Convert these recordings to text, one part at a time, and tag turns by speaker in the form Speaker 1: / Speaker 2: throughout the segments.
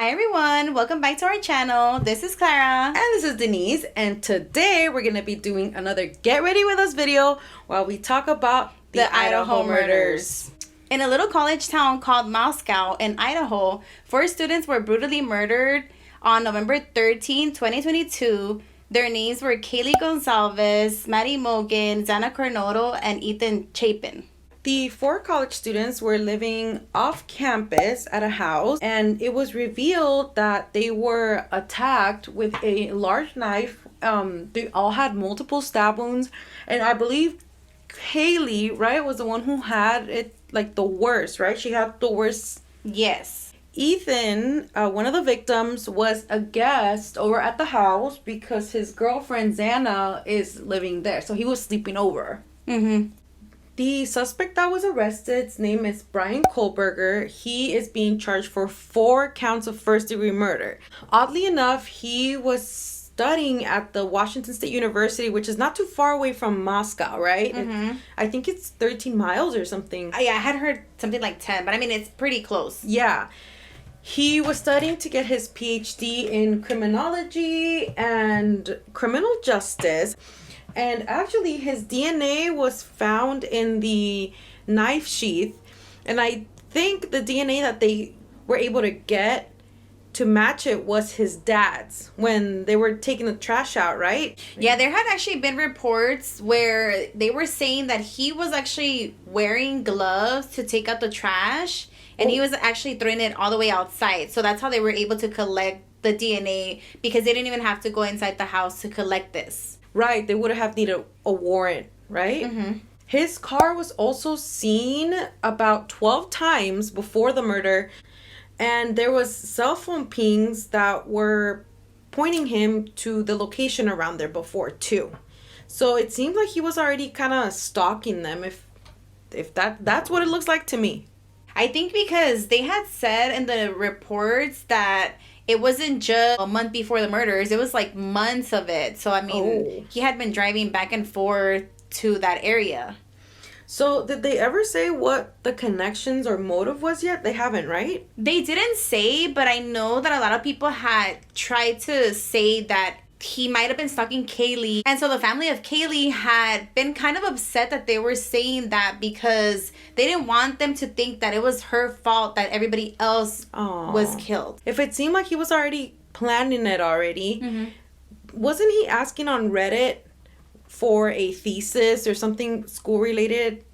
Speaker 1: Hi everyone, welcome back to our channel. This is Clara.
Speaker 2: And this is Denise, and today we're going to be doing another Get Ready With Us video while we talk about the Idaho murders.
Speaker 1: In a little college town called Moscow in Idaho, 4 students were brutally murdered on November 13, 2022. Their names were Kaylee Gonzalez, Maddie Mogan, Zana Cornoto, and Ethan Chapin.
Speaker 2: The 4 college students were living off campus at a house, and it was revealed that they were attacked with a large knife. They all had multiple stab wounds, and I believe Kaylee, right, was the one who had it like the worst, right? She had the worst.
Speaker 1: Yes.
Speaker 2: Ethan, one of the victims, was a guest over at the house because his girlfriend Zana is living there, so he was sleeping over. The suspect that was arrested's name is Bryan Kohberger. He is being charged for 4 counts of first-degree murder. Oddly enough, he was studying at the Washington State University, which is not too far away from Moscow, right? I think it's 13 miles or something.
Speaker 1: Yeah, I had heard something like 10, but I mean, it's pretty close.
Speaker 2: Yeah. He was studying to get his PhD in criminology and criminal justice. And actually, his DNA was found in the knife sheath. And I think the DNA that they were able to get to match it was his dad's when they were taking the trash out, right?
Speaker 1: Yeah, there had actually been reports where they were saying that he was actually wearing gloves to take out the trash. And he was actually throwing it all the way outside. So that's how they were able to collect the DNA, because they didn't even have to go inside the house to collect this.
Speaker 2: Right, they would have needed a warrant, right? His car was also seen about 12 times before the murder, and there was cell phone pings that were pointing him to the location around there before too. So it seemed like he was already kind of stalking them, if that's what it looks like to me.
Speaker 1: I think because they had said in the reports that it wasn't just a month before the murders. It was like months of it. So, I mean, he had been driving back and forth to that area.
Speaker 2: So, did they ever say what the connections or motive was yet? They haven't, right?
Speaker 1: They didn't say, but I know that a lot of people had tried to say that he might have been stalking Kaylee. And so the family of Kaylee had been kind of upset that they were saying that, because they didn't want them to think that it was her fault that everybody else was killed.
Speaker 2: If it seemed like he was already planning it already, wasn't he asking on Reddit for a thesis or something school-related?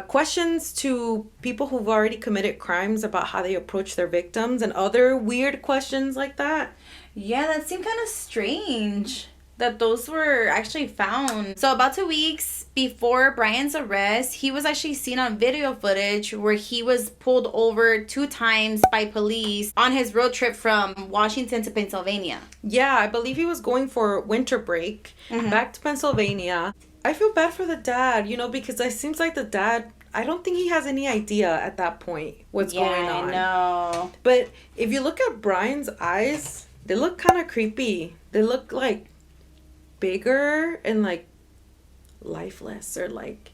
Speaker 2: Questions to people who've already committed crimes about how they approach their victims and other weird questions like that?
Speaker 1: Yeah, that seemed kind of strange that those were actually found. So about 2 weeks before Bryan's arrest, he was actually seen on video footage where he was pulled over 2 times by police on his road trip from Washington to Pennsylvania.
Speaker 2: Yeah, I believe he was going for winter break back to Pennsylvania. I feel bad for the dad, because it seems like the dad, I don't think he has any idea at that point what's going on.
Speaker 1: I know.
Speaker 2: But if you look at Bryan's eyes, they look kind of creepy. They look like bigger and like lifeless, or like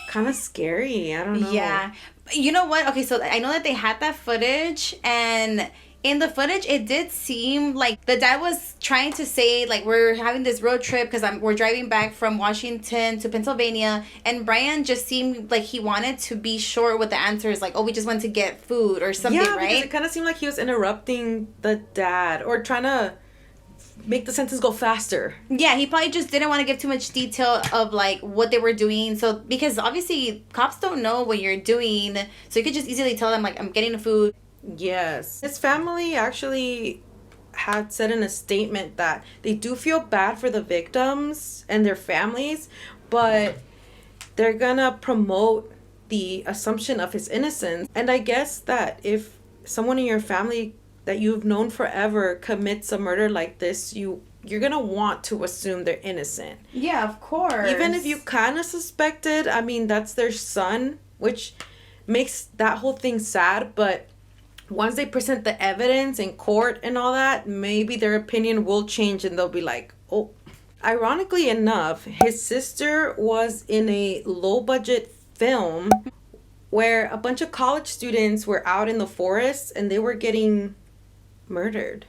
Speaker 2: kind of scary. I don't know.
Speaker 1: Yeah. You know what? Okay, so I know that they had that footage, and in the footage, it did seem like the dad was trying to say, like, we're having this road trip because we're driving back from Washington to Pennsylvania. And Bryan just seemed like he wanted to be short with the answers, like, oh, we just went to get food or something,
Speaker 2: right? Yeah,
Speaker 1: right?
Speaker 2: because it kind of seemed like he was interrupting the dad or trying to make the sentence go faster.
Speaker 1: Yeah, he probably just didn't want to give too much detail of, like, what they were doing. So, because obviously cops don't know what you're doing. So you could just easily tell them, like, I'm getting the food.
Speaker 2: Yes. His family actually had said in a statement that they do feel bad for the victims and their families, but they're gonna promote the assumption of his innocence. And I guess that if someone in your family that you've known forever commits a murder like this, you're gonna want to assume they're innocent.
Speaker 1: Yeah, of course.
Speaker 2: Even if you kind of suspected, I mean, that's their son, which makes that whole thing sad, but once they present the evidence in court and all that, maybe their opinion will change and they'll be like, oh. Ironically enough, his sister was in a low-budget film where a bunch of college students were out in the forest and they were getting murdered.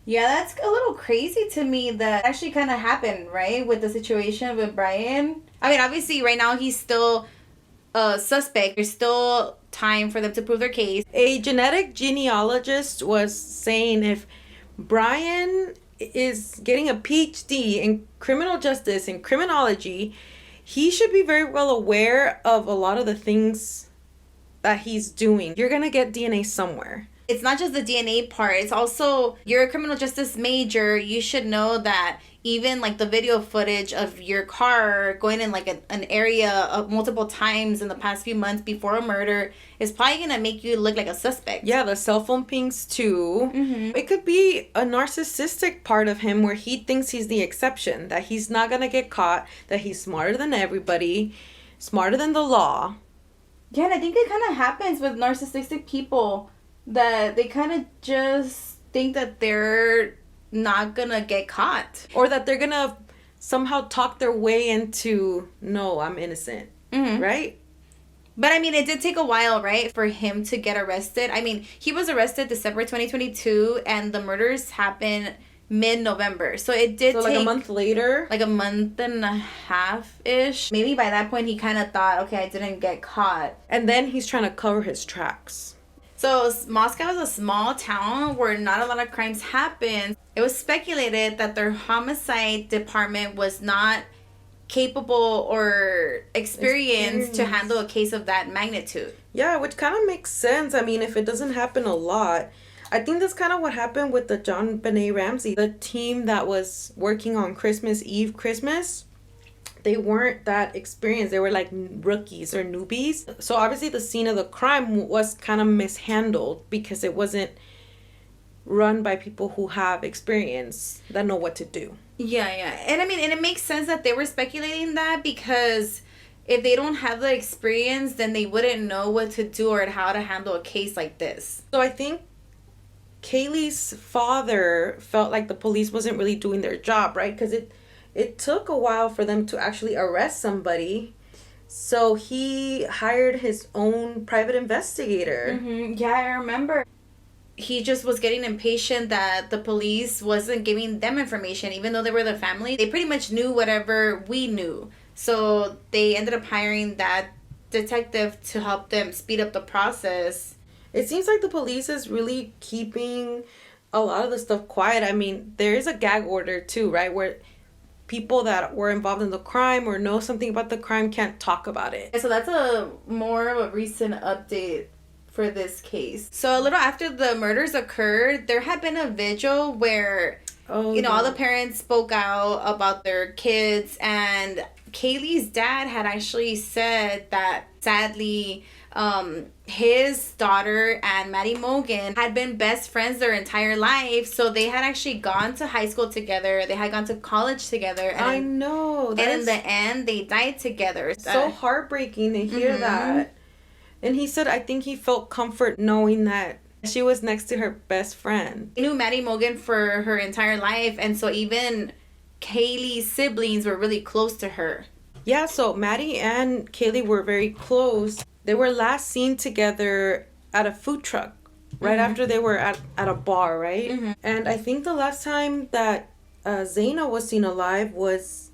Speaker 1: Yeah, that's a little crazy to me that actually kind of happened, right? With the situation with Bryan. I mean, obviously, right now he's still a suspect. There's still time for them to prove their case.
Speaker 2: A genetic genealogist was saying if Bryan is getting a PhD in criminal justice and criminology, he should be very well aware of a lot of the things that he's doing. You're going to get DNA somewhere.
Speaker 1: It's not just the DNA part. It's also, you're a criminal justice major. You should know that even like the video footage of your car going in like an area of multiple times in the past few months before a murder is probably going to make you look like a suspect.
Speaker 2: Yeah, the cell phone pings too. Mm-hmm. It could be a narcissistic part of him where he thinks he's the exception, that he's not going to get caught, that he's smarter than everybody, smarter than the law.
Speaker 1: Yeah, and I think it kind of happens with narcissistic people, that they kind of just think that they're not gonna get caught,
Speaker 2: or that they're gonna somehow talk their way into, no, I'm innocent. Mm-hmm. Right?
Speaker 1: But I mean, it did take a while, right, for him to get arrested. I mean, he was arrested December 2022 and the murders happened mid-November, so it did take
Speaker 2: like a month later,
Speaker 1: like a month and a half ish. Maybe by that point he kind of thought, okay, I didn't get caught,
Speaker 2: and then he's trying to cover his tracks.
Speaker 1: So Moscow is a small town where not a lot of crimes happen. It was speculated that their homicide department was not capable or experienced to handle a case of that magnitude.
Speaker 2: Yeah, which kind of makes sense. I mean, if it doesn't happen a lot. I think that's kind of what happened with the John Benet Ramsey. The team that was working on Christmas Eve, they weren't that experienced. They were like rookies or newbies. So obviously the scene of the crime was kind of mishandled because it wasn't run by people who have experience that know what to do.
Speaker 1: Yeah. And I mean, and it makes sense that they were speculating that, because if they don't have the experience, then they wouldn't know what to do or how to handle a case like this.
Speaker 2: So I think Kaylee's father felt like the police wasn't really doing their job, right? Because it took a while for them to actually arrest somebody. So he hired his own private investigator.
Speaker 1: Mm-hmm. Yeah, I remember. He just was getting impatient that the police wasn't giving them information, even though they were the family. They pretty much knew whatever we knew. So they ended up hiring that detective to help them speed up the process.
Speaker 2: It seems like the police is really keeping a lot of the stuff quiet. I mean, there is a gag order too, right? Where people that were involved in the crime or know something about the crime can't talk about it.
Speaker 1: So that's a more of a recent update for this case. So a little after the murders occurred, there had been a vigil where, all the parents spoke out about their kids, and Kaylee's dad had actually said that sadly, his daughter and Maddie Mogan had been best friends their entire life. So they had actually gone to high school together. They had gone to college together. And
Speaker 2: I know.
Speaker 1: And in the end, they died together.
Speaker 2: So heartbreaking to hear that. And he said, I think he felt comfort knowing that she was next to her best friend.
Speaker 1: He knew Maddie Mogan for her entire life. And so even Kaylee's siblings were really close to her.
Speaker 2: Yeah, so Maddie and Kaylee were very close. They were last seen together at a food truck right after they were at a bar, right? Mm-hmm. And I think the last time that Zaina was seen alive was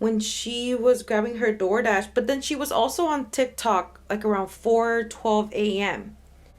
Speaker 2: when she was grabbing her DoorDash. But then she was also on TikTok like around 4:12 a.m.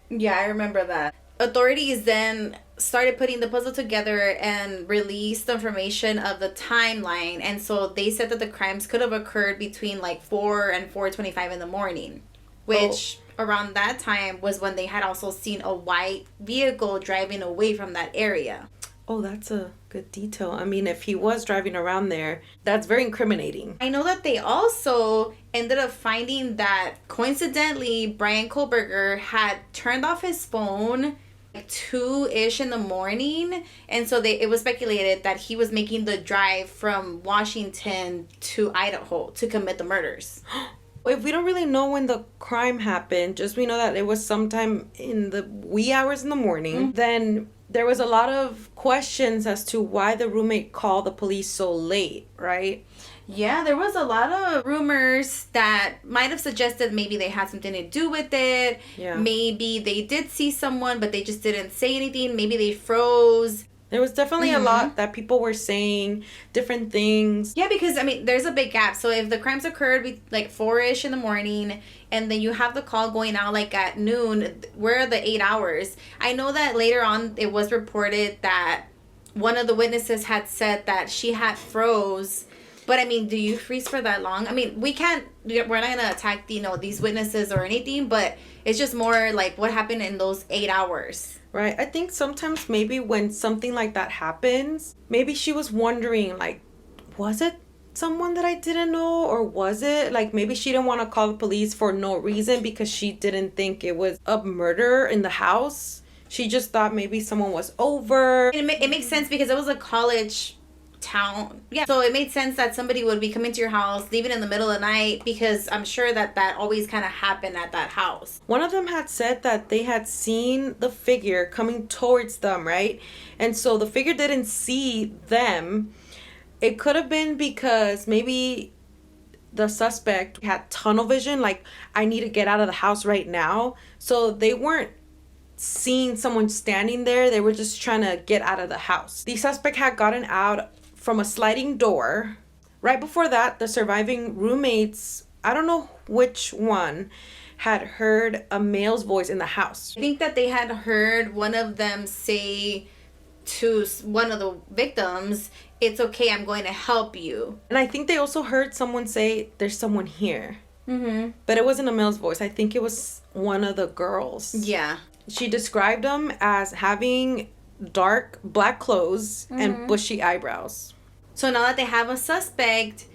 Speaker 1: Yeah, I remember that. Authorities then started putting the puzzle together and released the information of the timeline. And so they said that the crimes could have occurred between like 4 and 4:25 in the morning. Which around that time was when they had also seen a white vehicle driving away from that area.
Speaker 2: Oh, that's a good detail. I mean, if he was driving around there, that's very incriminating.
Speaker 1: I know that they also ended up finding that coincidentally, Bryan Kohberger had turned off his phone like 2-ish in the morning. And so it was speculated that he was making the drive from Washington to Idaho to commit the murders.
Speaker 2: If we don't really know when the crime happened, just we know that it was sometime in the wee hours in the morning, then there was a lot of questions as to why the roommate called the police so late, right?
Speaker 1: Yeah, there was a lot of rumors that might have suggested maybe they had something to do with it.
Speaker 2: Yeah.
Speaker 1: Maybe they did see someone, but they just didn't say anything. Maybe they froze.
Speaker 2: There was definitely a lot that people were saying different things.
Speaker 1: Yeah, because, I mean, there's a big gap. So if the crimes occurred like 4-ish in the morning, and then you have the call going out like at noon, where are the 8 hours? I know that later on it was reported that one of the witnesses had said that she had froze. But, I mean, do you freeze for that long? I mean, we're not going to attack, these witnesses or anything, but it's just more like what happened in those 8 hours.
Speaker 2: Right. I think sometimes maybe when something like that happens, maybe she was wondering, like, was it someone that I didn't know? Or was it, like, maybe she didn't want to call the police for no reason because she didn't think it was a murder in the house. She just thought maybe someone was over.
Speaker 1: It makes sense because it was a college town. Yeah. So it made sense that somebody would be coming to your house, leaving in the middle of the night, because I'm sure that always kind of happened at that house.
Speaker 2: One of them had said that they had seen the figure coming towards them, right? And so the figure didn't see them. It could have been because maybe the suspect had tunnel vision, like, I need to get out of the house right now. So they weren't seeing someone standing there. They were just trying to get out of the house. The suspect had gotten out from a sliding door. Right before that, the surviving roommates, I don't know which one, had heard a male's voice in the house.
Speaker 1: I think that they had heard one of them say to one of the victims, "It's okay, I'm going to help you."
Speaker 2: And I think they also heard someone say, "There's someone here."
Speaker 1: Mm-hmm.
Speaker 2: But it wasn't a male's voice. I think it was one of the girls.
Speaker 1: Yeah.
Speaker 2: She described them as having dark black clothes and bushy eyebrows.
Speaker 1: So now that they have a suspect,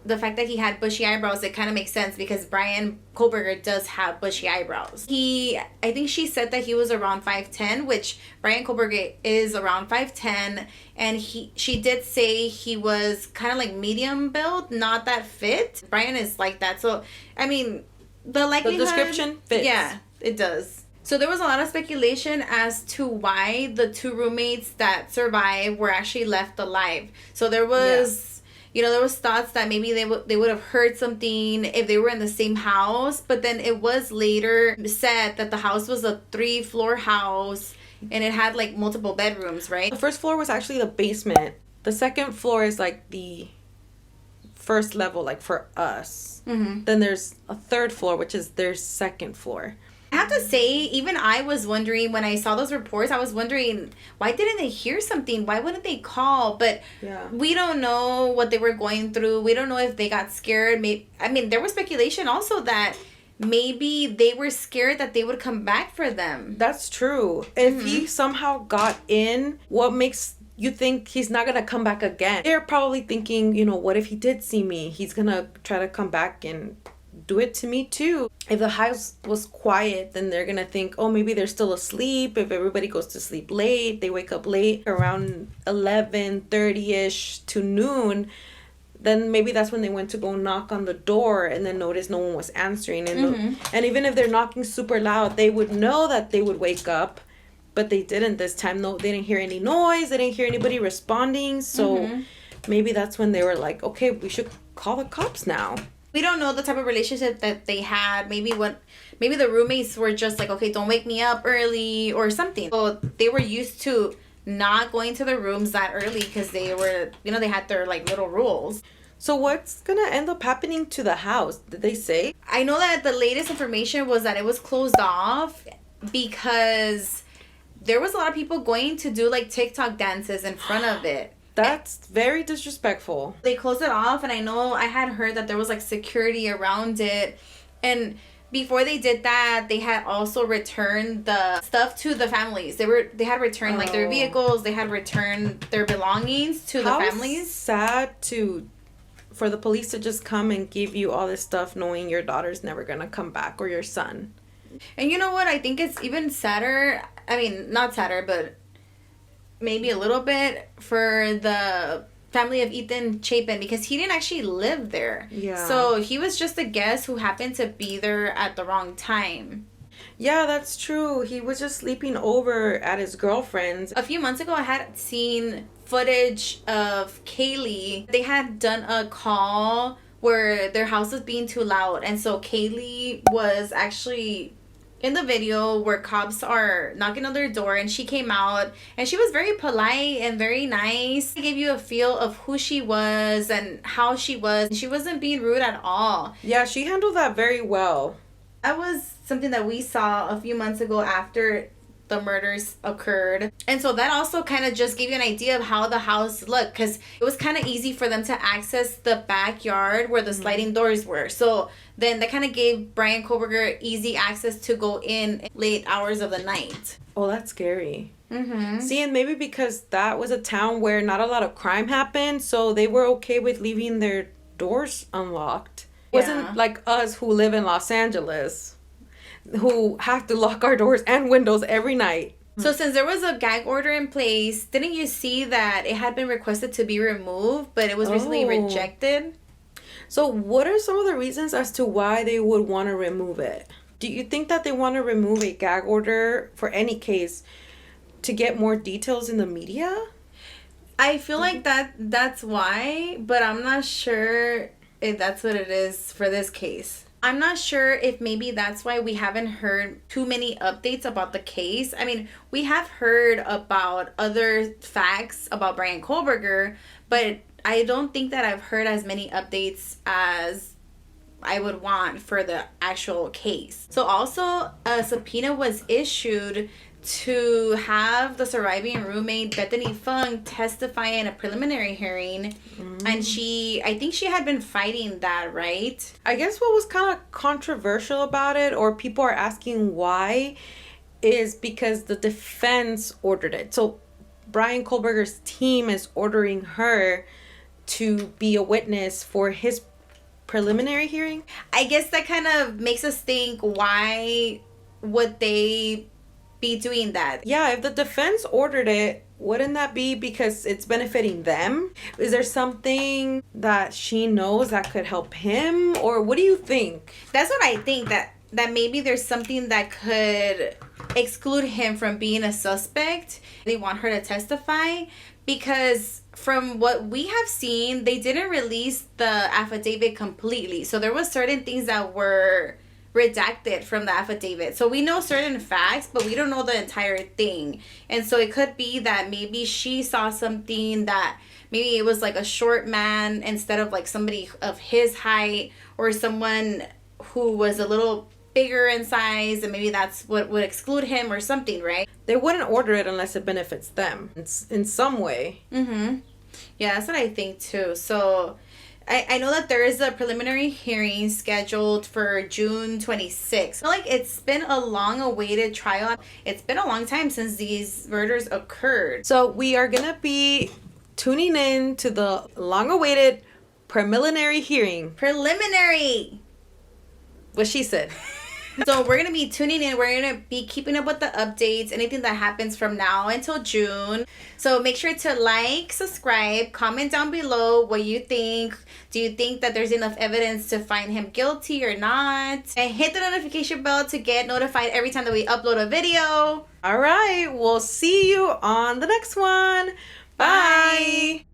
Speaker 1: the fact that he had bushy eyebrows, it kind of makes sense because Bryan Kohberger does have bushy eyebrows. I think she said that he was around 5'10", which Bryan Kohberger is around 5'10", and she did say he was kind of like medium build, not that fit. Bryan is like that. So, I mean, the likelihood...
Speaker 2: The description fits.
Speaker 1: Yeah, it does. So there was a lot of speculation as to why the two roommates that survived were actually left alive. So there was, there was thoughts that maybe they would have heard something if they were in the same house. But then it was later said that the house was a 3-floor house and it had like multiple bedrooms, right?
Speaker 2: The first floor was actually the basement. The second floor is like the first level, like for us. Mm-hmm. Then there's a third floor, which is their second floor.
Speaker 1: I have to say, even I was wondering when I saw those reports, I was wondering, why didn't they hear something? Why wouldn't they call? But we don't know what they were going through. We don't know if they got scared. There was speculation also that maybe they were scared that they would come back for them.
Speaker 2: That's true. If he somehow got in, what makes you think he's not going to come back again? They're probably thinking, what if he did see me? He's going to try to come back and do it to me too. If the house was quiet, then they're gonna think, oh, maybe they're still asleep. If everybody goes to sleep late, they wake up late around 11:30ish to noon, then maybe that's when they went to go knock on the door and then notice no one was answering. And even if they're knocking super loud, they would know that they would wake up, but they didn't this time. No, they didn't hear any noise. They didn't hear anybody responding. So maybe that's when they were like, okay, we should call the cops now.
Speaker 1: We don't know the type of relationship that they had. Maybe the roommates were just like, okay, don't wake me up early or something. So they were used to not going to their rooms that early because they were, they had their like little rules.
Speaker 2: So what's gonna end up happening to the house? Did they say?
Speaker 1: I know that the latest information was that it was closed off because there was a lot of people going to do like TikTok dances in front of it.
Speaker 2: That's very disrespectful.
Speaker 1: They closed it off, and I know I had heard that there was like security around it. And before they did that, they had also returned the stuff to the families. They had returned like their vehicles, they had returned their belongings to the families.
Speaker 2: Sad for the police to just come and give you all this stuff knowing your daughter's never gonna come back or your son.
Speaker 1: And you know what? I think it's even sadder. I mean, not sadder, but maybe a little bit for the family of Ethan Chapin because he didn't actually live there.
Speaker 2: Yeah.
Speaker 1: So he was just a guest who happened to be there at the wrong time.
Speaker 2: Yeah, that's true. He was just sleeping over at his girlfriend's.
Speaker 1: A few months ago, I had seen footage of Kaylee. They had done a call where their house was being too loud. And so Kaylee was actually in the video where cops are knocking on their door, and she came out and she was very polite and very nice. It gave you a feel of who she was and how she was. She wasn't being rude at all.
Speaker 2: Yeah, she handled that very well.
Speaker 1: That was something that we saw a few months ago after the murders occurred. And so that also kind of just gave you an idea of how the house looked, because it was kind of easy for them to access the backyard where the sliding doors were. So then that kind of gave Bryan Kohberger easy access to go in late hours of the night.
Speaker 2: Oh, that's scary.
Speaker 1: Mm-hmm.
Speaker 2: See, and maybe because that was a town where not a lot of crime happened, so they were okay with leaving their doors unlocked. It wasn't like us who live in Los Angeles, who have to lock our doors and windows every night.
Speaker 1: So since there was a gag order in place, didn't you see that it had been requested to be removed, but it was recently rejected?
Speaker 2: So what are some of the reasons as to why they would want to remove it? Do you think that they want to remove a gag order for any case to get more details in the media?
Speaker 1: I feel like that's why, but I'm not sure if that's what it is for this case. I'm not sure if maybe that's why we haven't heard too many updates about the case. I mean, we have heard about other facts about Bryan Kohberger, but I don't think that I've heard as many updates as I would want for the actual case. So also a subpoena was issued to have the surviving roommate Bethany Fung testify in a preliminary hearing. And I think she had been fighting that, right?
Speaker 2: I guess what was kind of controversial about it, or people are asking why, is because the defense ordered it. So Bryan Kohberger's team is ordering her to be a witness for his preliminary hearing.
Speaker 1: I guess that kind of makes us think, why would they be doing that?
Speaker 2: Yeah, if the defense ordered it, wouldn't that be because it's benefiting them? Is there something that she knows that could help him? Or what do you think?
Speaker 1: That's what I think, that maybe there's something that could exclude him from being a suspect. They want her to testify because from what we have seen, they didn't release the affidavit completely. So there was certain things that were redacted from the affidavit. So we know certain facts, but we don't know the entire thing. And so it could be that maybe she saw something, that maybe it was like a short man instead of like somebody of his height, or someone who was a little bigger in size, and maybe that's what would exclude him or something, right?
Speaker 2: They wouldn't order it unless it benefits them in some way.
Speaker 1: Yeah, that's what I think too. So I know that there is a preliminary hearing scheduled for June 26th. Like, it's been a long-awaited trial. It's been a long time since these murders occurred.
Speaker 2: So we are going to be tuning in to the long-awaited preliminary hearing.
Speaker 1: Preliminary!
Speaker 2: What she said.
Speaker 1: So we're going to be tuning in. We're going to be keeping up with the updates, anything that happens from now until June. So make sure to like, subscribe, comment down below what you think. Do you think that there's enough evidence to find him guilty or not? And hit the notification bell to get notified every time that we upload a video.
Speaker 2: All right. We'll see you on the next one. Bye.